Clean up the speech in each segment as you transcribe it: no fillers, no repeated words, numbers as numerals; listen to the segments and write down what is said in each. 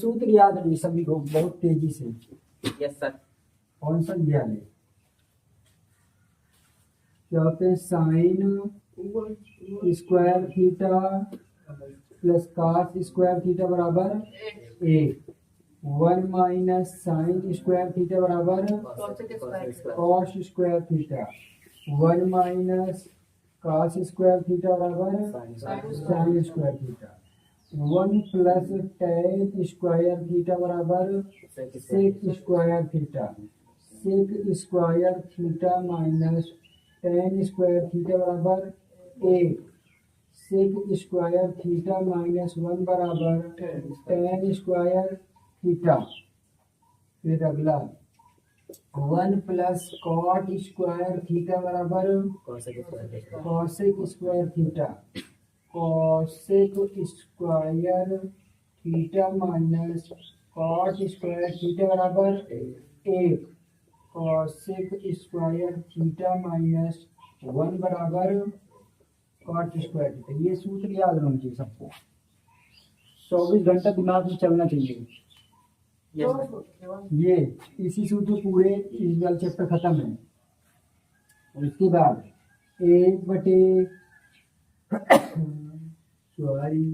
सूत्र याद रखिए सभी को बहुत तेजी से। Yes sir. कौन सा ये वाले क्या होते हैं, sine square theta plus cos square theta बराबर 1, 1 माइनस साइन स्क्वायर थीटा बराबर cos square theta, 1 minus cos square theta बराबर sine square theta, 1 plus tan square theta बराबर sec square theta, sec square theta minus tan square theta बराबर 1, सेक square theta minus 1 बराबर ten square theta. फिर अगला 1 plus cot square theta बराबर cosec square theta, cosec square theta minus cot square theta बराबर 1, cosec square theta minus 1 बराबर cot square theta. ये सूत्र याद होना चाहिए सबको, 24 घंटा दिमाग में चलना चाहिए। ये इसी सूत्र पूरे इस वाला चैप्टर खत्म है। और इसके बाद 1/, सॉरी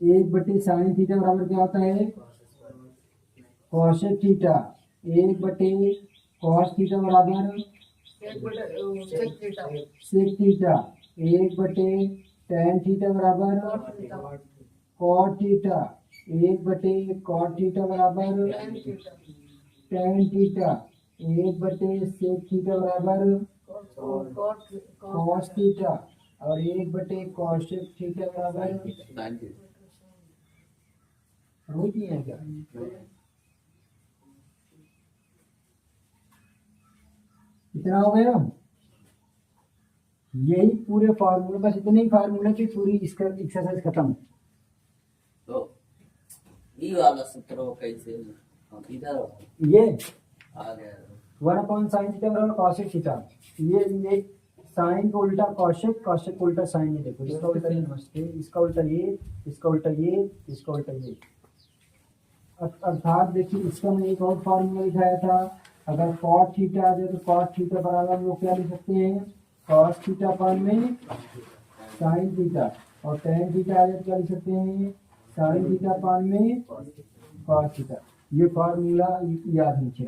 1/, साइन थीटा बराबर क्या होता है, कॉसेक थीटा, 1/, कॉस थीटा बराबर सेक थीटा, 1/, टेन थीटा बराबर कॉट थीटा, 1/, कॉट थीटा बराबर टेन थीटा, 1/, सेक थीटा बराबर कॉस थीटा और 1/, कॉसेक थीटा बराबर होती है क्या। इतना हो गया, यही पूरे फार्मूले, बस इतने ही फार्मूले की पूरी इसका एक्सरसाइज खत्म। तो ये वाला सूत्र हो कैसे इधर ये आ गया 1 साइन थीटा बराबर कॉसेक थीटा, ये साइन को उल्टा कॉसेक, कॉसेक को उल्टा साइन। ये देखो इसका उल्टा ये नमस्ते, इसका उल्टा ये, इसका उल्टा ये, इसका उल्टा ये। अर्थात देखिए इसका मैंने एक और फार्मूला दिखाया था, अगर कॉट थीटा आ जाए तो कॉट थीटा बराबर हम लोग क्या लिख सकते हैं, कॉस थीटा पर में साइन थीटा, और टेन थीटा आ जाए तो क्या लिख सकते हैं, साइन थीटा पर में कॉस थीटा। ये फार्मूला याद नीचे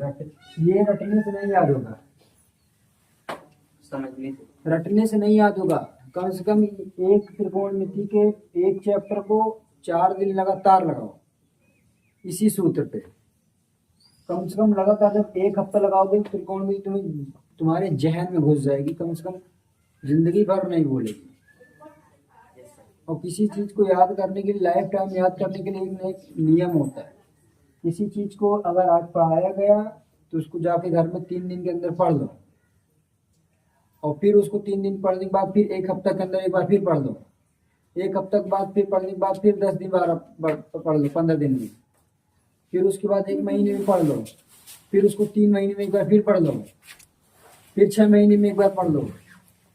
ये रटने से नहीं याद होगा, रटने से नहीं याद होगा। कम से कम एक त्रिकोणमिति के एक चैप्टर को 4 दिन लगातार लगाओ इसी सूत्र पे, कम से कम लगातार जब 1 हफ्ता लगाओगे त्रिकोणमिति तुम्हारे जहन में घुस जाएगी, कम से कम जिंदगी भर नहीं भूलेगी। और किसी चीज को याद करने के लिए, लाइफ टाइम याद करने के लिए एक नियम होता है। किसी चीज को अगर आज पढ़ाया गया तो उसको जाके घर में 3 दिन के अंदर पढ़ लो, और फिर उसको 3 दिन पढ़ने के बाद फिर 1 हफ्ता के अंदर एक बार फिर पढ़ लो, 1 हफ्ता के बाद फिर पढ़ने के बाद फिर 10 दिन बार पढ़ लो, 15 दिन में, फिर उसके बाद 1 महीने में पढ़ लो, फिर उसको 3 महीने में एक बार फिर पढ़ लो, फिर 6 महीने में एक बार पढ़ लो,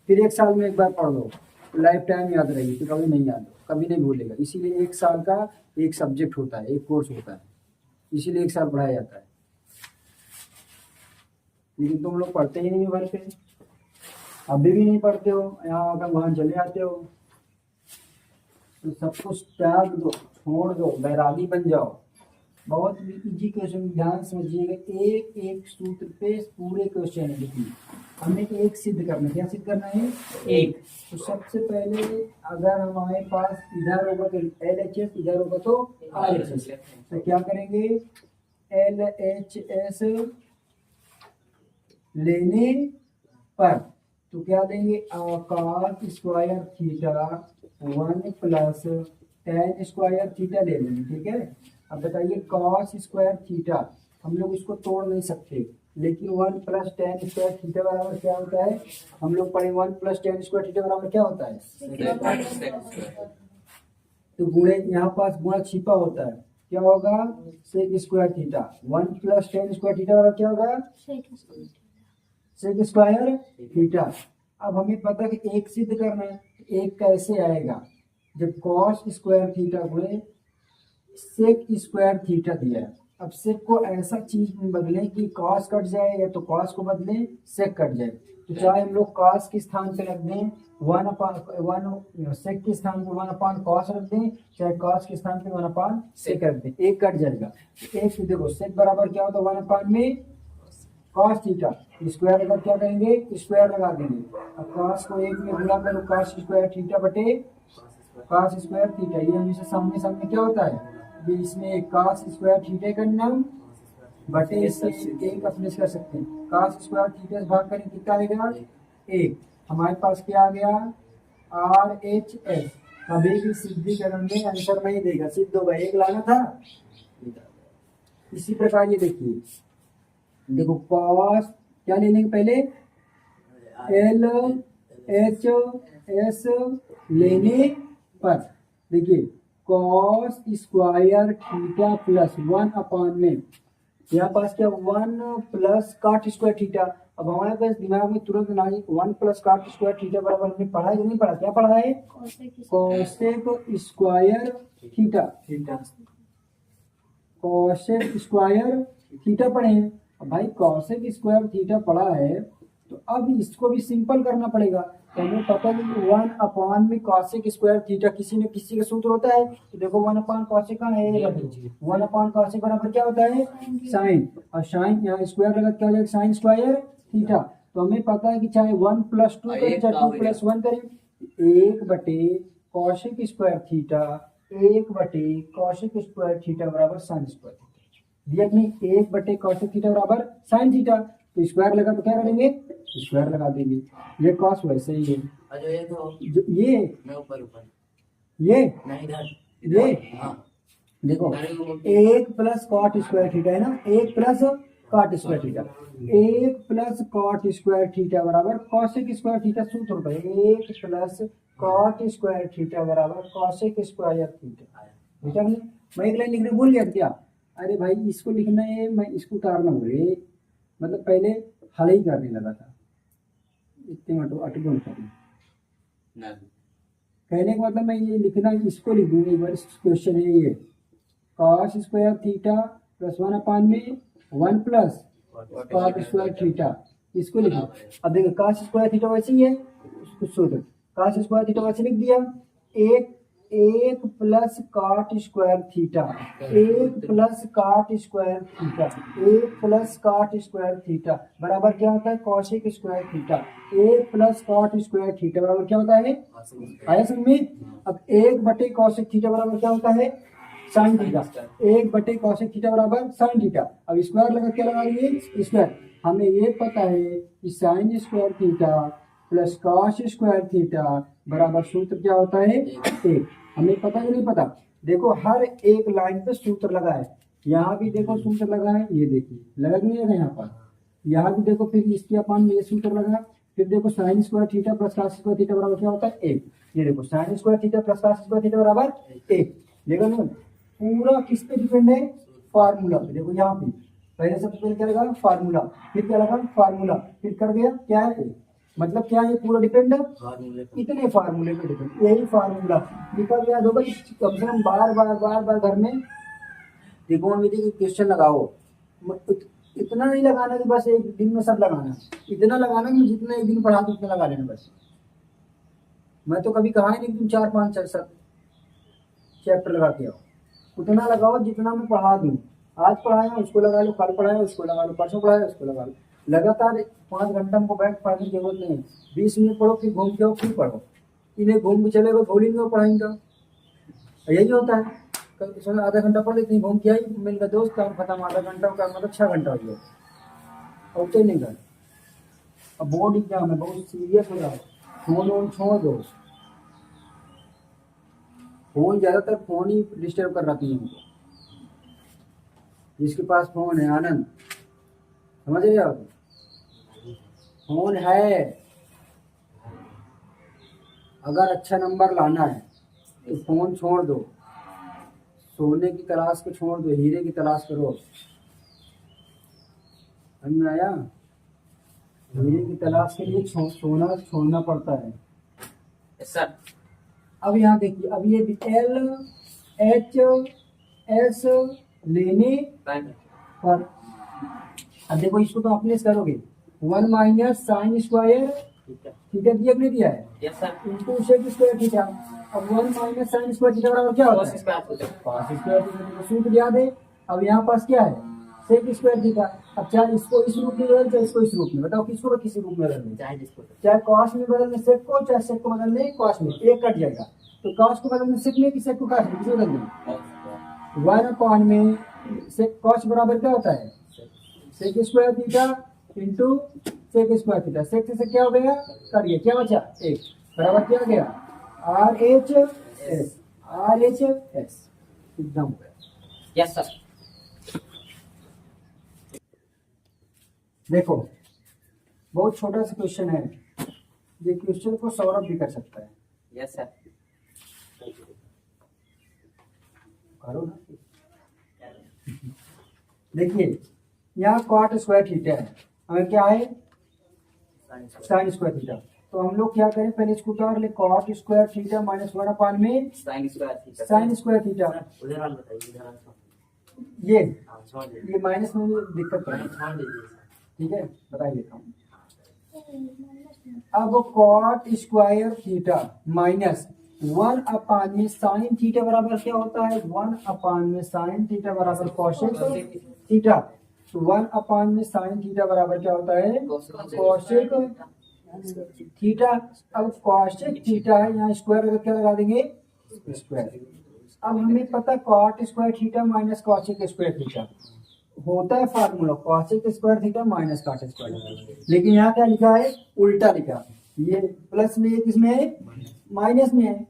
फिर 1 साल में एक बार पढ़ लो। लाइफ टाइम याद रहेगी, फिर कभी नहीं याद, कभी नहीं भूलेगा। इसीलिए 1 साल का एक सब्जेक्ट होता है, एक कोर्स होता है, इसीलिए 1 साल पढ़ाया जाता है। लेकिन तुम लोग पढ़ते ही नहीं घर पे, अभी भी नहीं पढ़ते हो, यहाँ आकर वहाँ चले आते हो। तो सब कुछ त्याग दो, छोड़ दो, बैरागी बन जाओ। बहुत इजी क्वेश्चन, ध्यान समझिएगा, एक एक सूत्र पे पूरे क्वेश्चन है। हमें एक सिद्ध करना है, क्या सिद्ध करना है, एक। तो सबसे पहले अगर हमारे पास इधर होगा तो LHS, इधर होगा तो RHS, तो क्या करेंगे, LHS लेने पर तो क्या देंगे, आकार square theta 1 plus tan square theta ले लेंगे, ठीक है। अब बताइए कॉस स्क्वायर थीटा, हम लोग इसको तोड़ नहीं सकते, लेकिन 1 प्लस टेन स्क्वायर थीटा बराबर क्या होता है, हम लोग पढ़े 1 प्लस टेन स्क्वायर थीटा बराबर क्या होता है, तो गुणे, यहाँ पास गुणा छिपा होता है, क्या होगा, sec square theta. 1 plus tan square theta बराबर क्या होगा, सेक स्क्वायर थीटा। अब हमें पता है कि एक सिद्ध करना है, एक कैसे आएगा, जब कॉस स्क्वायर थीटा गुणे सेक स्क्वायर थीटा दिया है। अब सेक को ऐसा चीज में बदलें कि कॉस कट जाए, या तो कॉस को बदलें सेक कट जाए। तो चाहे हम लोग कॉस के स्थान पे रख दें वन सेक के स्थान पे 1 कॉस रख दें, चाहे कॉस के स्थान पे 1 सेक रख दें, एक कट जाएगा। एक देखो सेक बराबर क्या होता है 1 में कॉस थीटा, स्क्वायर अगर क्या करेंगे स्क्वायर लगा देंगे। अब कॉस को एक में गुणा करो कॉस स्क्वायर थीटा बटे कॉस स्क्वायर थीटा, ये हमेशा सामने सामने क्या होता है, ये इसमें कॉस स्क्वायर थीटा करना बटे इससे एक अपने कर सकते हैं। कॉस स्क्वायर थीटा से भाग करें कितना आएगा 1। हमारे पास क्या आ गया RHS। कभी भी सिद्धीकरण में आंसर नहीं देगा, सिद्ध होगा, 1 लाना था। इसी प्रकार ये देखिए, देखो कॉस क्या ले लेंगे पहले LHS लेने पर देखिए कॉस स्क्वायर थीटा प्लस 1 में यहाँ पास क्या 1 प्लस कॉट स्क्वायर थीटा। अब हमारे पास दिमाग में तुरंत ना 1 प्लस कॉट स्क्वायर थीटा बराबर हमने पढ़ा है कि नहीं पढ़ा, क्या पढ़ा है cosec square theta, cosec square theta पढ़े हैं। अब भाई कोसेक स्क्वायर थीटा पढ़ा है तो अब इसको भी सिंपल करना पड़ेगा। तो हमें पता है कि 1 में कोसेक स्क्वायर थीटा किसी न किसी का सूत्र होता है। तो देखो 1 कोसेक का है 1 कोसेक बराबर क्या होता है साइन, और साइन यहाँ स्क्वायर लगा क्या हो जाएगा साइन स्क्वायर थीटा। तो हमें पता है कि चाहे 1 + 2 करें चाहे 2 + 1 करें, 1 बटे कोसेक स्क्वायर थीटा 1 बटे कोसेक स्क्वायर थीटा बराबर साइन स्क्वायर थीटा दिया कि नहीं। 1 बटे कोसेक थीटा बराबर साइन थीटा, तो स्क्वायर लगा तो क्या करेंगे स्क्वायर लगा देंगे। ये कॉस वैसे ही है ये मैं ऊपर ये नहीं इधर ये हाँ देखो 1 प्लस कॉट स्क्वायर थीटा है ना, 1 plus cot square theta, 1 plus cot square theta बराबर कोसेक स्क्वायर थीटा सूत्र होता है 1 प्लस कॉट स्क्वायर थीटा बराबर कोसेक स्क्वायर थीटा। बेटा मैं एक लाइन लिखने भूल गया क्या, अरे भाई इसको लिखना है मैं इसको उतारना भूले, मतलब पहले हल ही करने लगा था इतने अटकन करना। कहने का मतलब मैं ये लिखना इसको लिख दूंगा एक बार। क्वेश्चन है ये कॉस स्क्वायर थीटा प्लस 1 में 1 प्लस कॉट स्क्वायर थीटा, इसको लिखो। अब देखो कॉस स्क्वायर थीटा वैसे ही है, उसको सूत्र कॉस स्क्वायर थीटा वैसे लिख दिया 1 plus cot square theta 1 plus cot square theta 1 plus cot square theta बराबर क्या होता है cosec square theta. 1 plus cot square theta बराबर क्या होता है आया समझ में। अब 1 बटे कोसेक थीटा बराबर क्या होता है साइन थीटा, 1 बटे कोसेक थीटा बराबर साइन थीटा। अब स्क्वायर लगा क्या लगाएंगे स्क्वायर। हमें ये पता है कि sign square theta plus cos square theta बराबर सूत्र क्या होता है 1। हमें पता कि नहीं पता, देखो हर एक लाइन पे सूत्र लगा है, यहाँ भी देखो सूत्र लगा है, ये देखिए लगा कि नहीं लगा यहाँ पर, यहाँ भी देखो फिर इसके अपान में ये सूत्र लगा, फिर देखो sign square theta plus cos square theta बराबर क्या होता है 1। ये देखो sign square theta plus cos square theta बराबर 1। देखो ना पूरा किस पे डिपेंड है फार्मूला पे। देखो यहाँ पे पहले सबसे पहले क्या लगा फार्मूला, फिर क्या लगा फार्मूला, फिर कर गया क्या है मतलब क्या है पूरा डिपेंड इतने फार्मूले पे डिपेंड, यही फार्मूला निकल याद होगा। कम से कम बार बार घर में त्रिकोण विधि के क्वेश्चन लगाओ। इतना नहीं लगाना कि बस एक दिन में सब लगाना, इतना लगाना कि जितना एक दिन पढ़ा उतना लगा लेना बस। मैं तो कभी कहा ही नहीं तुम 4-5 चैप्टर लगा के आओ, उतना लगाओ जितना मैं पढ़ा दूं। आज पढ़ाया उसको लगा लो, कल पढ़ाया उसको लगा लो, परसों पढ़ाया उसको लगा लो। लगातार 5 घंटा को बैठ पढ़ने की जरूरत नहीं है। 20 मिनट पढ़ो फिर घूम के आओ फिर पढ़ो, इन्हें घूम के चले गए बोलेंगे और पढ़ाएंगे। यही होता है कल आधा घंटा पढ़ लेते घूम के आई मिल गया दोस्त काम खत्म, आधा घंटा का मतलब 6 घंटा हो गया और तो नहीं गए। अब बोर्ड एग्जाम है बहुत सीरियस हो रहा है, फोन छोड़ दो। फोन ज्यादातर फोन ही डिस्टर्ब कर रही है हमको। जिसके पास फोन है आनंद समझ रहे हो, फोन है अगर अच्छा नंबर लाना है तो फोन छोड़ दो, सोने की तलाश को छोड़ दो, हीरे की तलाश करो। समझ में आया, हीरे की तलाश के लिए सोना छोड़ना पड़ता है सर। अब यहाँ देखिए अब ये LHS एस लेने साइन पर। अब देखो इसको तो आप प्लेस करोगे 1 minus sine square theta. Theta दिया कि नहीं दिया है yes sir. Into sec square theta. अब 1 माइनस साइन स्क्वायर थीटा बराबर क्या होता cos है square theta. cos square theta. तो सूत्र याद है। अब यहाँ पास क्या है सेक स्क्वायर थीटा। अब चाहे इसको इस रूप में बदल चाहे इसको इस रूप में, बताओ किसको किसी रूप में बदलने, चाहे जिसको चाहे कॉस में बदलने सेक को, चाहे सेक को बदलने कॉस में, एक कट जाएगा। तो कॉस को बदलने सेक में कि सेक को कॉस में, किसे बदलने cos स्क्वायर 1 अपॉन में सेक कॉस बराबर क्या होता है sec square theta into sec square theta. Sec से क्या हो गया कट गया, क्या बचा एक बराबर क्या हो गया आर एच एस एकदम हो गया। Yes sir. देखो बहुत छोटा सा क्वेश्चन है, ये क्वेश्चन को सौरभ भी कर सकता है। Yes sir. करो ना। देखिए यहाँ कॉट स्क्वायर थीटा है, हमें क्या है साइन स्क्वायर थीटा। तो हम लोग क्या करें पहले इसको उतार ले कॉट स्क्वायर थीटा माइनस 1 अपान में sign square theta. Sign square theta. उधर वाला बताइए, उधर वाला ये हाँ छोड़ दीजिए, ये माइनस में मुझे दिक्कत है, छोड़ दीजिए सर। ठीक है बता देता हूँ। अब कॉट स्क्वायर थीटा माइनस 1 अपान में साइन थीटा बराबर क्या होता है 1 अपान में साइन थीटा बराबर कॉसेक थीटा। तो 1 अपान में साइन थीटा बराबर क्या होता है कॉसेक थीटा। अब कॉसेक थीटा है यहाँ स्क्वायर अगर क्या लगा देंगे स्क्वायर। अब हमें पता cot square theta minus cosec square theta होता है formula cosec square theta minus cot square theta. लेकिन यहाँ क्या लिखा है उल्टा लिखा, ये प्लस में ये किसमें है माइनस में है।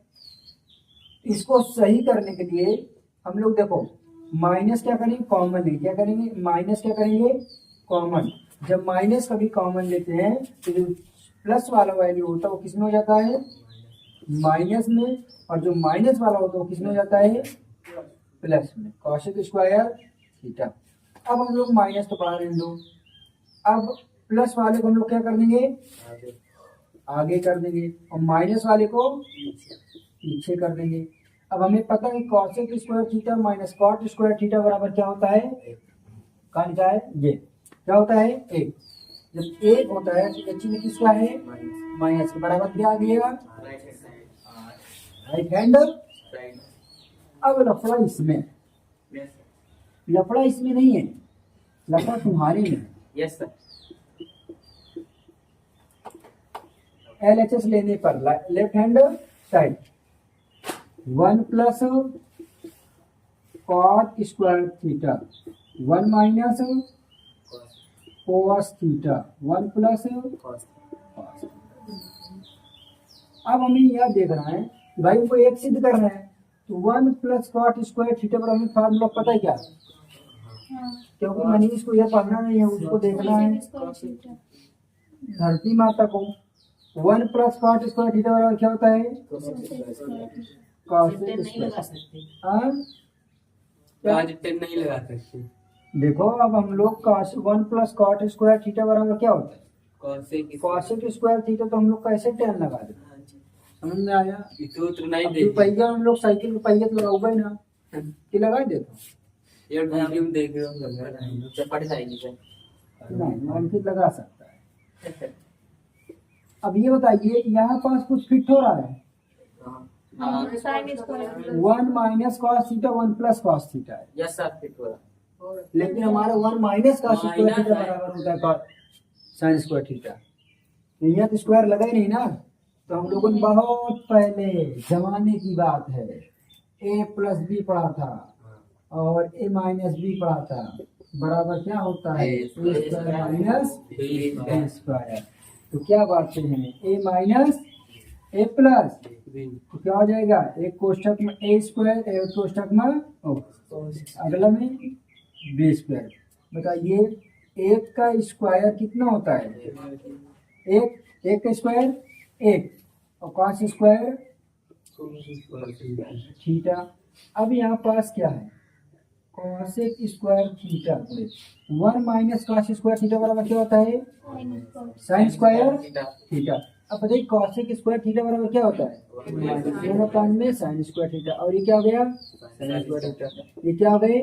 इसको सही करने के लिए हम लोग देखो माइनस क्या करेंगे कॉमन लेंगे, क्या करेंगे माइनस क्या करेंगे कॉमन। जब माइनस कभी कॉमन लेते हैं तो जो प्लस वाला वैल्यू होता है वो किसमें हो जाता है माइनस में, और जो माइनस वाला होता है वो किसमें हो जाता है प्लस में कॉसेक स्क्वायर थीटा। अब हम लोग माइनस तो पढ़ा रहे दो, अब प्लस वाले को हम लोग क्या कर देंगे आगे कर देंगे और माइनस वाले को पीछे कर देंगे। अब हमें पता है cosec square theta minus cot square theta बराबर क्या होता है कहाँ लिखा है ये क्या होता है एक। जब एक होता है तो ये चिन्ह किसका है माइनस के बराबर क्या आ गया राइट हैंड। अब लफड़ा इसमें, लफड़ा इसमें नहीं है, लफड़ा तुम्हारे में। Yes sir. LHS लेने पर left hand side 1 plus cot square theta 1 minus cos theta 1 plus cos अब हमें यह देखना है कि भाई उनको एक सिद्ध करना है तो 1 प्लस कॉट स्क्वायर थीटा पर हमें फार्मूला पता है क्या, क्योंकि मनीष को यह पढ़ना नहीं है उसको देखना है धरती माता को। 1 प्लस कॉट स्क्वायर थीटा बराबर क्या होता है कॉसेक स्क्वायर। हाँ? नहीं लगा सकते। देखो अब हम लोग 1 प्लस कॉट स्क्वायर थीटा बराबर क्या होता है कॉसेक स्क्वायर थीटा। तो हम लोग कैसे टेन लगा देते समझ में आया। सूत्र नहीं अब दे जो पहिया हम लोग साइकिल के पहिया तो लगाऊंगा ही ना कि लगा ही देता ये वीडियो में देख रहे हो चपट जाएगी सर। नहीं अंकित लगा सकता है। अब ये बताइए यहाँ पास कुछ फिट हो रहा है 1 minus cos theta 1 plus cos theta है, यस सर फिट हो रहा। लेकिन हमारा 1 माइनस कॉस स्क्वायर थीटा बराबर होता है कॉस साइन स्क्वायर थीटा। तो यहाँ तो स्क्वायर लगा ही नहीं ना। तो हम लोगों ने बहुत पहले जमाने की बात है a प्लस बी पढ़ा था और a माइनस बी पढ़ा था बराबर क्या होता है a square minus b square. तो क्या बात हैं a माइनस a प्लस तो क्या हो जाएगा एक कोष्ठक में a स्क्वायर एक कोष्ठक में अगला में b स्क्वायर। बताइए एक का स्क्वायर कितना होता है एक का स्क्वायर एक और कॉस स्क्वायर थीटा। अब यहाँ पास क्या है cosec square theta 1 minus cos square theta बराबर क्या होता है साइन स्क्वायर थीटा। अब बताइए कॉसेक स्क्वायर थीटा बराबर क्या होता है 1 में साइन स्क्वायर थीटा, और ये क्या हो गया साइन स्क्वायर थीटा, ये क्या हो गए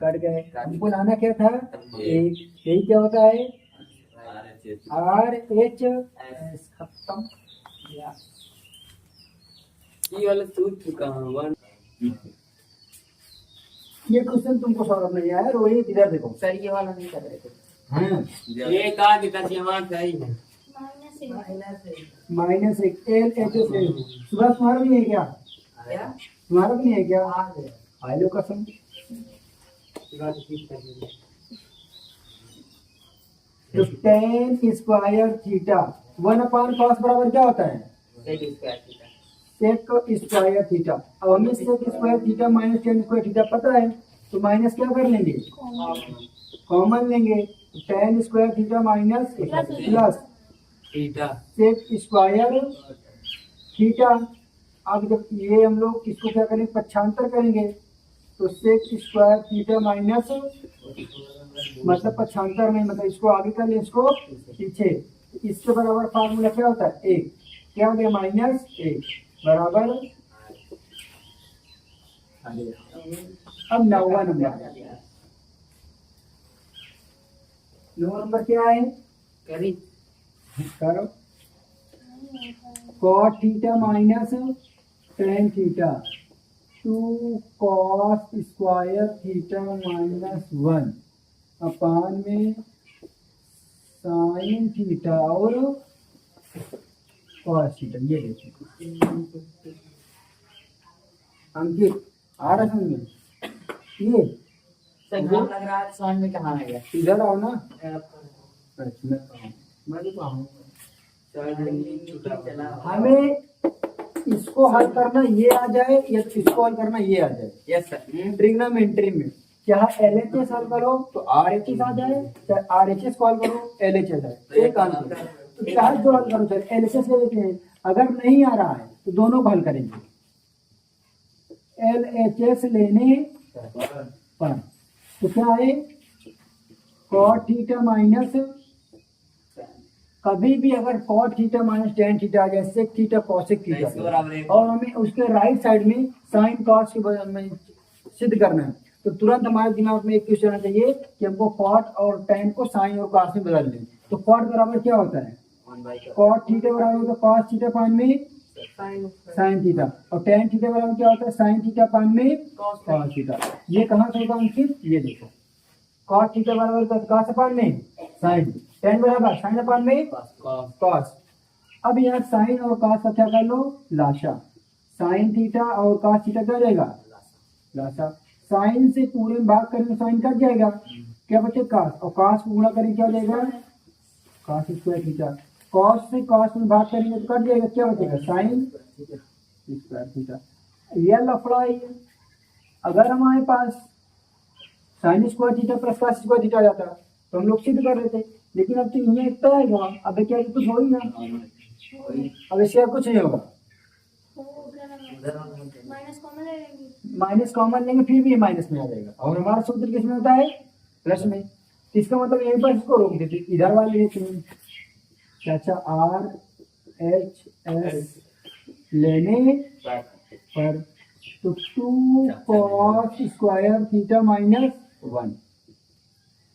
कट गए। हमको लाना क्या था एक, यही क्या होता है आर एच एस, खत्म। ये वाला सूत्र कहाँ वन ये क्वेश्चन तुमको सॉल्व नहीं आया, रोहित इधर देखो। सर ये वाला नहीं कर रहे थे हाँ ये कहा दिखा दिमाग सही है -1 एल एच एस ले लो। सुबह तुम्हारा भी है क्या, क्या तुम्हारा भी है क्या, आ लो कसम। तो टेन स्क्वायर थीटा 1/cos बराबर क्या होता है एक square theta sec square theta. अब हमें sec square theta minus tan square theta पता है, तो माइनस क्या कर लेंगे कॉमन लेंगे, tan square theta minus plus theta sec square theta. अब जब ये हम लोग इसको क्या करेंगे पक्षांतर करेंगे, तो सेक स्क्वायर थीटा माइनस मतलब पक्षांतर में मतलब इसको आगे कर ले इसको पीछे, इसके बराबर फार्मूला क्या होता है एक, क्या हो गया -1 बराबर। अब 9वां नंबर क्या है करी करो cot theta minus tan theta 2 cos square theta -1 अपान में साइन थीटा और cos थीटा। ये देखो अंकित आ रहा समझ में, ये सर नाम लग रहा है समझ में कहाँ आ गया इधर आओ ना। मैं भी पाऊँ चला हमें इसको हल करना ये आ जाए या तो इसको हल करना ये आ जाए। यस सर ट्रिग्नोमेट्री में चाहे LHS हल करो तो RHS आ जाए, चाहे RHS को हल करो LHS आए, एक आंसर। तो चाहे जो हल करो चाहे LHS ले लेते हैं, अगर नहीं आ रहा है तो दोनों को हल करेंगे LHS लेने पर। तो क्या है cot थीटा माइनस, कभी भी अगर cot theta minus tan theta आ जाए सेक थीटा कॉसेक थीटा, और हमें उसके राइट साइड में साइन कॉस की में सिद्ध करना है, तो तुरंत हमारे दिमाग में एक क्वेश्चन आना चाहिए कि हमको cot और tan को साइन और cos में बदल दें। तो cot बराबर क्या होता है cot थीटा बराबर होता है cos थीटा पान में साइन थीटा, और tan थीटा बराबर क्या होता है साइन थीटा पान में cos थीटा। ये कहाँ से होगा अंकित, ये देखो cot थीटा बराबर cos अपान में साइन, tan बराबर साइन अपान में cos। अब यहाँ साइन और cos का क्या कर लो लाशा, साइन थीटा और cos थीटा क्या हो जाएगा लाशा, साइन से पूरे में भाग करेंगे साइन कट जाएगा, क्या बचे cos, और cos को गुणा करेंगे क्या हो जाएगा cos स्क्वायर थीटा, cos से cos में भाग करेंगे तो कट जाएगा, क्या बचेगा साइन स्क्वायर थीटा। यह लफड़ा है। अगर हमारे पास sine square theta plus cos square theta आ जाता तो हम लोग सिद्ध कर रहे थे, लेकिन अब तो ये इतना है वहाँ, अब क्या कुछ हो ही ना, अब इसका कुछ नहीं होगा, माइनस कॉमन लेंगे फिर भी ये माइनस में आ जाएगा, और हमारा सूत्र किस में होता है प्लस में। इसका मतलब यहीं पर इसको रोक देते, इधर वाले लेते हैं अच्छा RHS लेने पर। तो 2 cos square theta -1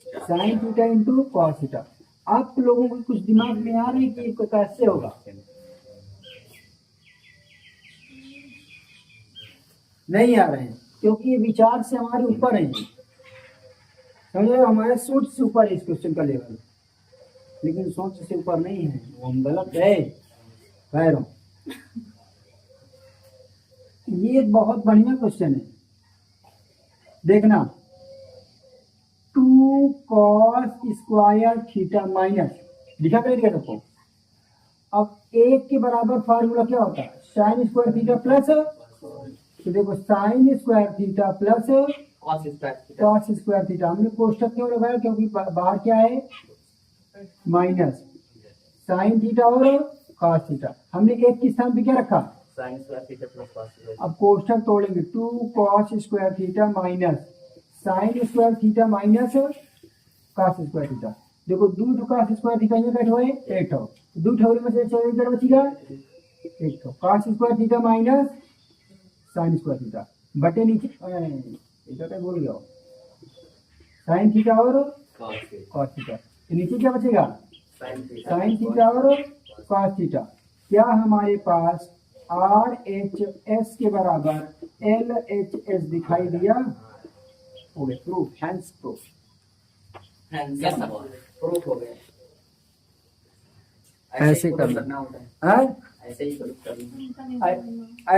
sine theta into cos theta. आप लोगों को कुछ दिमाग में आ रहा है कि ये कैसे होगा, नहीं आ रहे हैं क्योंकि ये विचार से हमारे ऊपर है, समझ रहे हो, हमारे सोच से ऊपर है इस क्वेश्चन का लेवल, लेकिन सोच से ऊपर नहीं है, वो हम गलत है कह रहा हूं। ये बहुत बढ़िया क्वेश्चन है, देखना 2 cos स्क्वायर थीटा माइनस लिखा कर दिया सबको। अब एक के बराबर फार्मूला क्या होता है साइन स्क्वायर थीटा प्लस, तो देखो sign square theta plus cos square theta. हमने कोष्टक क्यों लगाया, क्योंकि बाहर क्या है माइनस साइन थीटा और cos थीटा, हमने एक के स्थान पे क्या रखा sign square theta plus cos। अब कोष्टक तोड़ेंगे 2 cos square theta minus sine square theta minus cos square theta. देखो 2 cos स्क्वायर थीटा ये कट हुए 8 हो, दो ठौरी में से क्या बचेगा? एक तो cos square theta minus sine square theta बटे नीचे क्या बोल गया साइन थीटा और कॉस थीटा, तो नीचे क्या बचेगा? साइन थीटा और कॉस थीटा। क्या हमारे पास आर एच एस के बराबर एल एच एस दिखाई दिया? हो गया प्रूफ, हैंस प्रूफ, प्रूफ हो गया। ऐसे करना होता है, हाँ? ऐसे ही प्रूफ करना।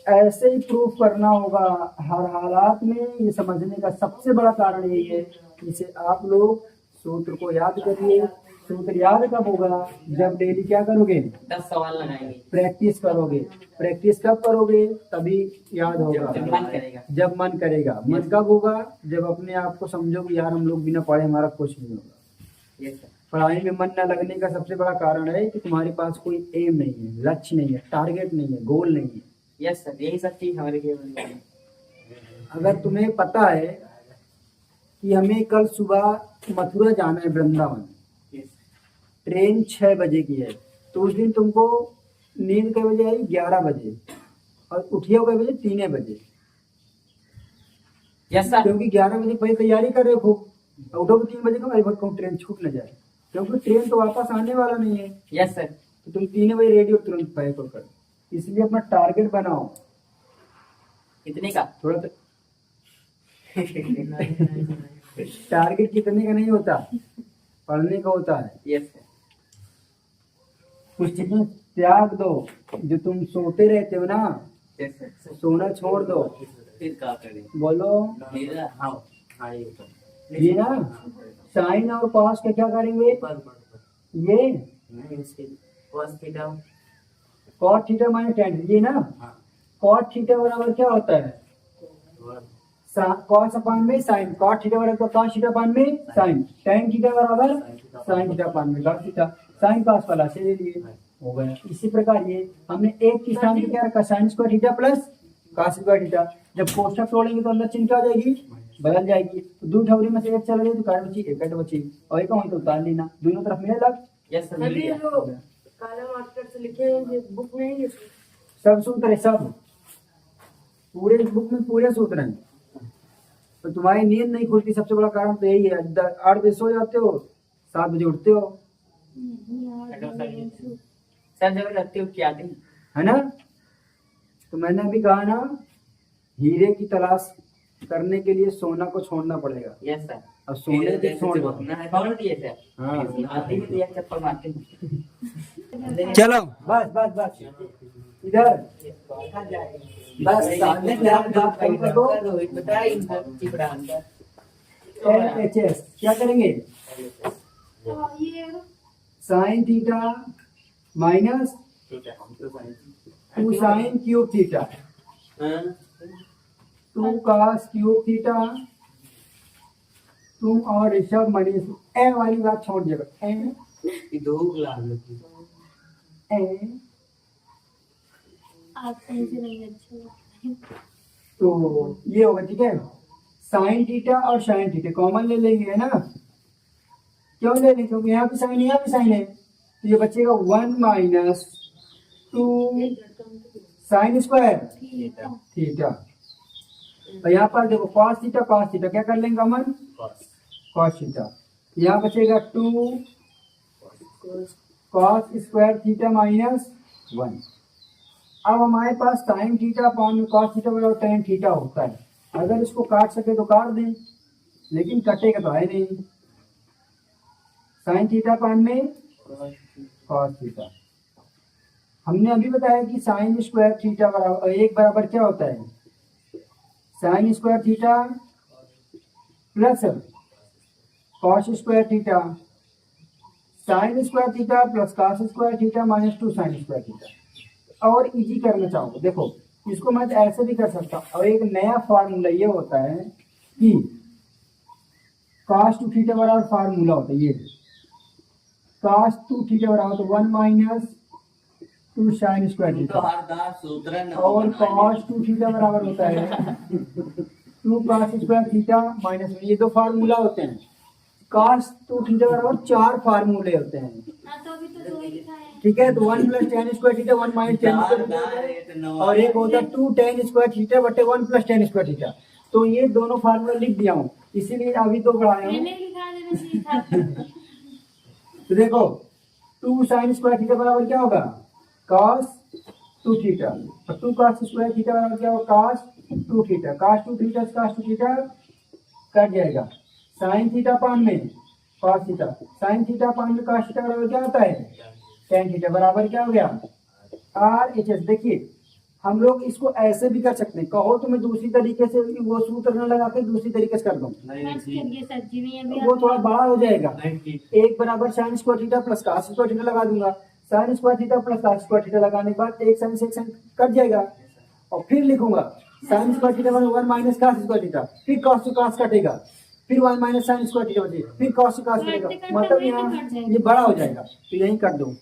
ऐसे ही प्रूफ करना होगा हर हालात में। ये समझने का सबसे बड़ा कारण यही है। इसे आप लोग सूत्र को याद करिए। सूत्र याद कब होगा? जब डेली क्या करोगे? 10 सवाल लगाएंगे, प्रैक्टिस करोगे। प्रैक्टिस कब करोगे? तभी याद होगा जब मन करेगा। जब मन करेगा। मन कब होगा? जब अपने आप को समझोगे यार हम लोग बिना पढ़े हमारा कुछ नहीं होगा। Yes sir. पढ़ाई में मन न लगने का सबसे बड़ा कारण है कि तुम्हारे पास कोई एम नहीं है, लक्ष्य नहीं है, टारगेट नहीं है, गोल नहीं है। यस सर, यही सब चीज हमारे केवल में है। अगर तुम्हें पता है कि हमें कल सुबह मथुरा जाना है, वृंदावन, यस ट्रेन 6 बजे की है, तो उस दिन तुमको नींद कै बजे आई? 11 बजे, और उठिए कै बजे? 3 बजे, यस सर। क्योंकि 11 बजे पहले तैयारी कर रहे हो खूब, उठोगे 3 बजे को, अरे कहूँ ट्रेन छूट न जाए, क्योंकि ट्रेन तो वापस आने वाला नहीं है। Yes sir. तो तुम 3 बजे रेडी हो तुरंत पैक कर। इसलिए अपना टारगेट बनाओ। कितने का? थोड़ा तो टारगेट कितने का नहीं होता, पढ़ने का होता है। Yes sir. कुछ चीजें त्याग दो जो तुम सोते रहते हो ना, यस सर। सोना छोड़ दो। फिर क्या करें? बोलो मेरा हाँ हाँ ये तो ये ना साइन और कॉस का क्या करेंगे? ये नहीं उसके cos theta. Cot theta minus tan, ये ना कॉट थीटा बराबर क्या होता है? कॉस अपान में साइन। कॉट थीटा बराबर कॉस थीटा अपान में साइन। टेन थीटा बराबर साइन थीटा अपान में कॉस थीटा। साइन कॉस वाला से ले लिए, हो गया। इसी प्रकार ये हमने एक की स्थान पे क्या रखा? Sign square theta plus cos square theta. जब कोष्ठक तोड़ेंगे तो अंदर चिन्ह क्या हो जाएगी? बदल जाएगी। तो दो ठौरी में से एक चला गया तो कार बची, एक बची, और एक वहीं तो उतार लेना, दोनों तरफ मिले लग। यस सर, मिल अभी गया। जो काला मार्कर से लिखे हैं ये बुक में ही है। सब सूत्र है, सब पूरे बुक में पूरे सूत्र हैं। तो तुम्हारी नींद नहीं खुलती सबसे बड़ा कारण तो यही है। 8 बजे सो जाते हो, 7 बजे उठते हो, सर जब लगती हो क्या दिन है ना? तो मैंने अभी कहा ना, हीरे की तलाश करने के लिए सोना को छोड़ना पड़ेगा। Yes sir. और सोने को छोड़ दो। ना है कौन दिए सर? हाँ। आते ही तो एक चप्पल मारते हैं। चलो बस बस बस इधर बस सामने आप बात कर दो। LHS क्या करेंगे? Sine theta minus 2 sine cube theta 2 cos cube theta. तुम और ऋषभ मनीष ए वाली बात छोड़ दिएगा। तो ये होगा, ठीक है। साइन थीटा और साइन थीटा कॉमन ले लेंगे, है ना? क्यों ले लेंगे? क्योंकि यहाँ भी साइन है, यहाँ भी साइन है, तो ये बचेगा 1 माइनस 2 साइन स्क्वायर थीटा। और यहाँ पर देखो कॉस थीटा क्या कर लेंगे कॉमन? Cos theta. यहाँ बचेगा 2 कॉस स्क्वायर थीटा माइनस 1। अब हमारे पास sine theta upon cos theta बराबर टेन थीटा होता है। अगर इसको काट सके तो काट दें, लेकिन कटेगा तो है नहीं। साइन थीटा अपॉन में कॉस थीटा। हमने अभी बताया कि साइन स्क्वायर थीटा बराबर एक बराबर क्या होता है? Sign square theta plus cos square theta. Sign square theta plus cos square theta minus 2 sign square theta. और इजी करना चाहूँ, देखो इसको मैं ऐसे भी कर सकता हूँ। और एक नया फार्मूला ये होता है कि cos 2 थीटा बराबर फार्मूला होता है ये cos 2 थीटा बराबर तो 1 माइनस 2 साइन स्क्वायर थीटा, और cos 2 थीटा बराबर होता है 2 cos स्क्वायर थीटा माइनस, ये दो फार्मूला होते हैं। cos 2 थीटा बराबर 4 फार्मूले होते हैं। हाँ तो अभी तो 2 ही लिखा है। ठीक है, तो 1 + tan square theta 1 - tan square theta और एक होता है 2 tan स्क्वायर थीटा बटे 1 + tan स्क्वायर थीटा। तो ये दोनों फार्मूला लिख दिया हूँ, इसीलिए अभी तो बढ़ाया हूँ। पहले ही लिखा देना चाहिए था। तो देखो 2 sin स्क्वायर थीटा बराबर क्या होगा cos 2 थीटा और 2 cos स्क्वायर थीटा बराबर क्या होगा cos 2 थीटा। cos 2 थीटा से cos 2 थीटा कट जाएगा। sin थीटा पान में cos थीटा, sin थीटा पान में cos थीटा बराबर क्या होता है tan थीटा बराबर क्या हो गया RHS। देखिए हम लोग इसको ऐसे भी कर सकते हैं, कहो तो मैं दूसरी तरीके से वो सूत्र न लगा के दूसरी तरीके से कर दूं, बस करिए सर जी में अभी वो थोड़ा बड़ा हो जाएगा। एक बराबर sine square theta plus cos square theta लगा दूंगा। Sign square theta plus cos square theta लगाने के बाद एक साइन से एक साइन कट जाएगा और फिर लिखूंगा साइन स्क्वायर थीटा बराबर 1 - cos स्क्वायर थीटा, फिर cos से cos कटेगा, फिर 1 - sin स्क्वायर थीटा बचेगा, फिर cos से cos कटेगा। मतलब यहाँ ये बड़ा हो जाएगा, तो यही कर दूं।